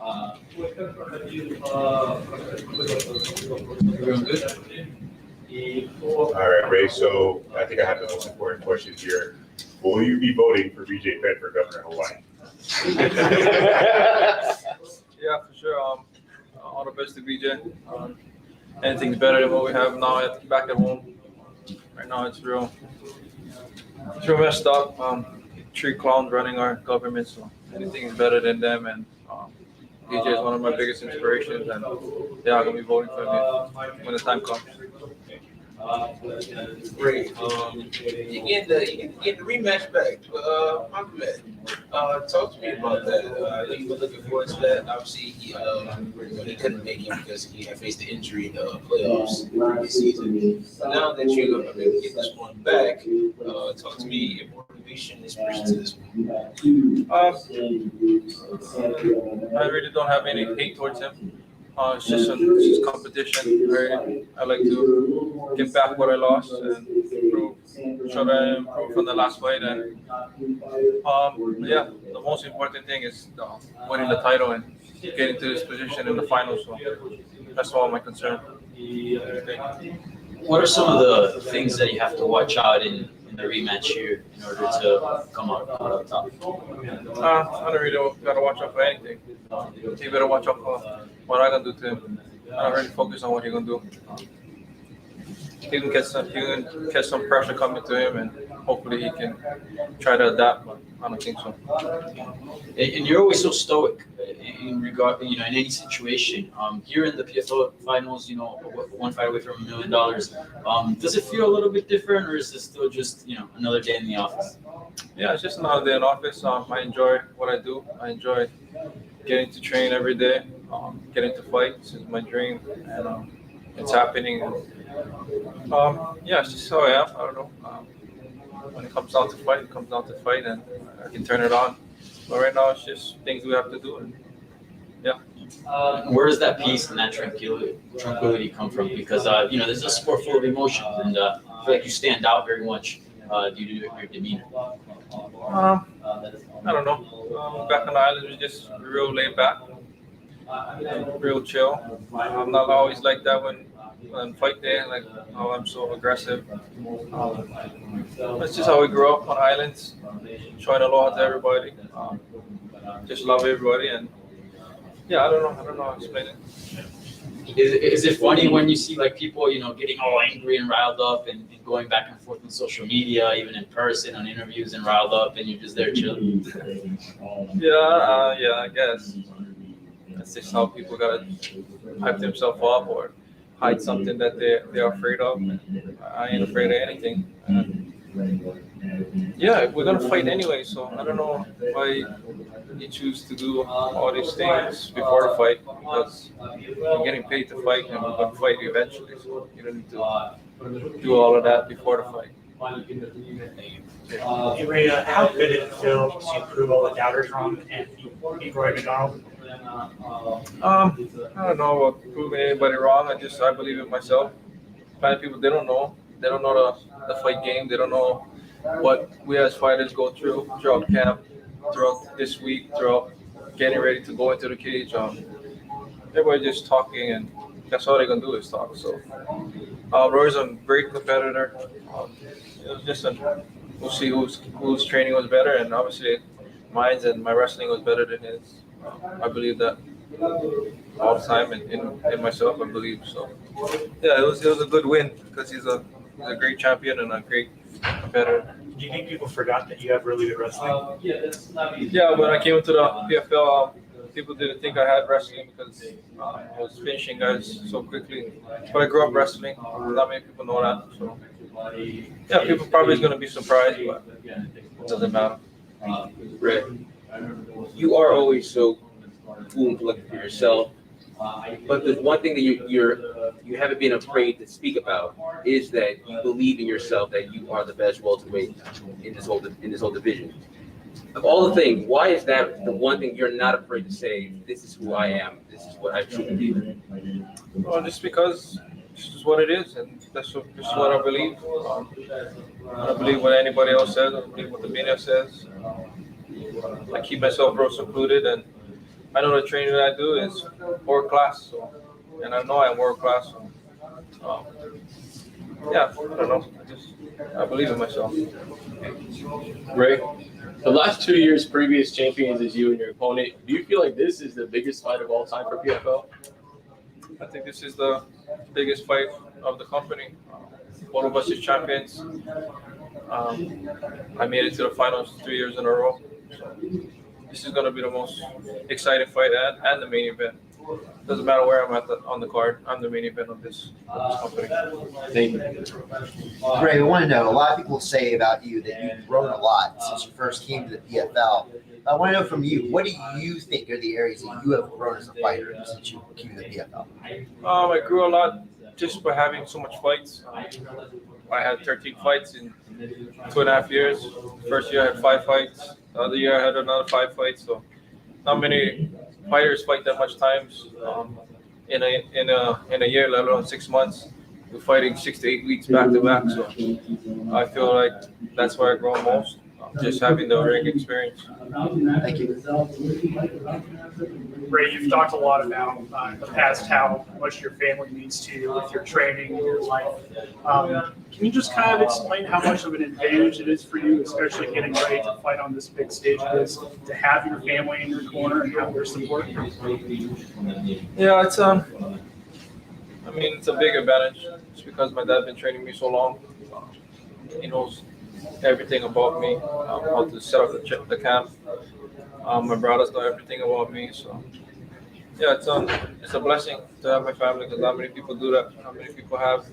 Everyone good? All right, Ray. So I think I have the most important question here. Will you be voting for BJ Penn for governor of Hawaii? Yeah, for sure. All the best to BJ. Anything's better than what we have now back at home. Right now, it's real messed up. Three clowns running our government, so anything is better than them. And BJ is one of my biggest inspirations, and yeah, I'm gonna be voting for him when the time comes. Great. You get the rematch back. Magomed, talk to me about that. I know you were looking forward to that. Obviously, he couldn't make it because he had faced the injury in the playoffs the previous season. Now that you're able to get this one back, talk to me your motivation, inspiration to this one. I really don't have any hate towards him. It's just competition. I like to get back what I lost and try to improve from the last fight. And yeah, the most important thing is winning the title and getting to this position in the finals. So that's all my concern. What are some of the things that you have to watch out in the rematch here in order to come out on top? I don't really got to watch out for anything. He better watch out for what I'm going to do to him. I don't really focus on what he's going to do. He can catch some pressure coming to him, and hopefully he can try to adapt, but I don't think so. And you're always so stoic in regard, in any situation. Here in the PFL finals, one fight away from $1 million. Does it feel a little bit different, or is this still just, another day in the office? Yeah, it's just another day in office. I enjoy what I do. I enjoy getting to train every day, getting to fight. This is my dream, and it's happening. Yeah, it's just how I am. I don't know. When it comes down to fight, it comes down to fight, and I can turn it on. But right now, it's just things we have to do. And yeah. Where does that peace and that tranquility come from? Because this is a sport full of emotions, and I feel like you stand out very much due to your demeanor. I don't know. Back on the island, we're just real laid back, real chill. I'm not always like that when fight day, like how I'm so aggressive. That's just how we grew up on islands, showing aloha to everybody. Just love everybody, and yeah, I don't know how to explain it. Is it funny when you see people, getting all angry and riled up and going back and forth on social media, even in person on interviews and riled up, and you're just there chilling? Yeah, I guess that's just how people gotta hype themselves up or hide something that they're afraid of. I ain't afraid of anything. Yeah, we're gonna fight anyway, so I don't know why you choose to do all these things before the fight, because you're getting paid to fight and we're gonna fight eventually, so you don't need to do all of that before the fight. Hey Ray, how good did it feel to prove all the doubters wrong and beat Roy McDonald? I don't know about proving anybody wrong. I believe in myself. A lot of people, they don't know the fight game. They don't know what we as fighters go through throughout camp, throughout this week, throughout getting ready to go into the cage. Everybody just talking, and that's all they're gonna do is talk. So Roy's a great competitor. It was just we'll see whose training was better, and obviously mine's and my wrestling was better than his. I believe that all the time, in myself, I believe. So yeah, it was a good win because he's a great champion and a great competitor. Do you think people forgot that you have really good wrestling? Yeah, when I came into the PFL, people didn't think I had wrestling because I was finishing guys so quickly. But I grew up wrestling. Not many people know that. So yeah, people probably is going to be surprised, but it doesn't matter. Right. You are always so cool and collected for yourself, but the one thing that you haven't been afraid to speak about is that you believe in yourself, that you are the best welterweight in this whole division. Of all the things, why is that the one thing you're not afraid to say? This is who I am. This is what I truly believe. Well, just because this is what it is, and this is what I believe. I don't believe what anybody else says. I don't believe what the media says. I keep myself real secluded, and I know the training that I do is world class, so, and I know I'm world class. So, yeah, I don't know. I believe in myself. Ray, the last 2 years, previous champions is you and your opponent. Do you feel like this is the biggest fight of all time for PFL? I think this is the biggest fight of the company. Both of us is champions. I made it to the finals 3 years in a row. So this is going to be the most exciting fight and the main event. Doesn't matter where I'm at on the card. I'm the main event of this company. Thank you. Ray, we want to know, a lot of people say about you that you've grown a lot since you first came to the PFL. I want to know from you, what do you think are the areas that you have grown as a fighter since you came to the PFL? I grew a lot just by having so much fights. I had 13 fights in 2.5 years. First year I had 5 fights. The other year I had another 5 fights. So not many fighters fight that much times in a year, let alone 6 months. We're fighting 6 to 8 weeks back to back. So I feel like that's where I grow most. Just having the ring experience. Thank you. Ray, you've talked a lot about in the past how much your family means to you with your training and your life. Can you just kind of explain how much of an advantage it is for you, especially getting ready to fight on this big stage, is to have your family in your corner and have their support? Yeah, it's it's a big advantage. It's because my dad's been training me so long. He knows everything about me, how to set up the camp. My brothers know everything about me, so yeah, it's a blessing to have my family because not many people do that. Not many people have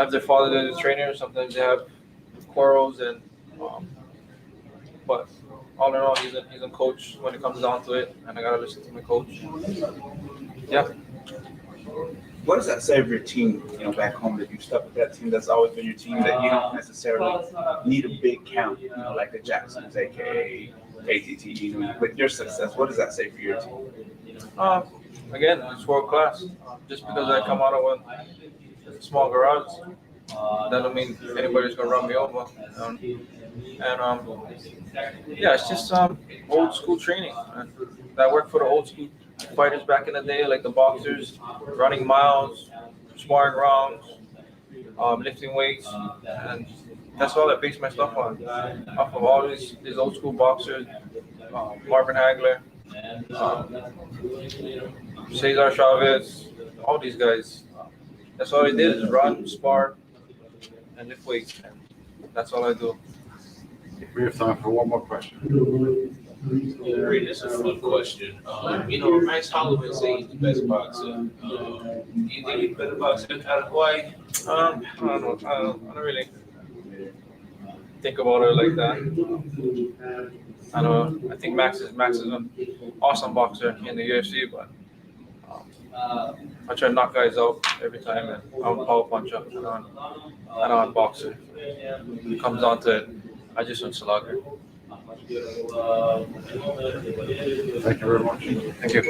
their father as a trainer. Sometimes they have quarrels, and but all in all, he's a coach when it comes down to it, and I gotta listen to my coach. Yeah. What does that say of your team, back home, that you stuck with that team that's always been your team, that you don't necessarily need a big count, like the Jacksons, aka ATT, with your success? What does that say for your team? Again, it's world class. Just because I come out of a small garage, that don't mean anybody's gonna run me over. Yeah, it's just old school training. And that worked for the old school fighters back in the day, like the boxers, running miles, sparring rounds, lifting weights, and that's all I base my stuff on. Off of all these old school boxers, Marvin Hagler, Cesar Chavez, all these guys. That's all I did is run, spar, and lift weights. And that's all I do. We have time for one more question. Ray, this is a fun question. Max Holloway say he's the best boxer. Do you think he's the better boxer out of Hawaii? I don't know. I don't really think about it like that. I don't know. I think Max is an awesome boxer in the UFC, but I try to knock guys out every time, and I'm a power puncher. I know I'm a boxer. When it comes down to it, I just want slugger. Thank you very much. Thank you.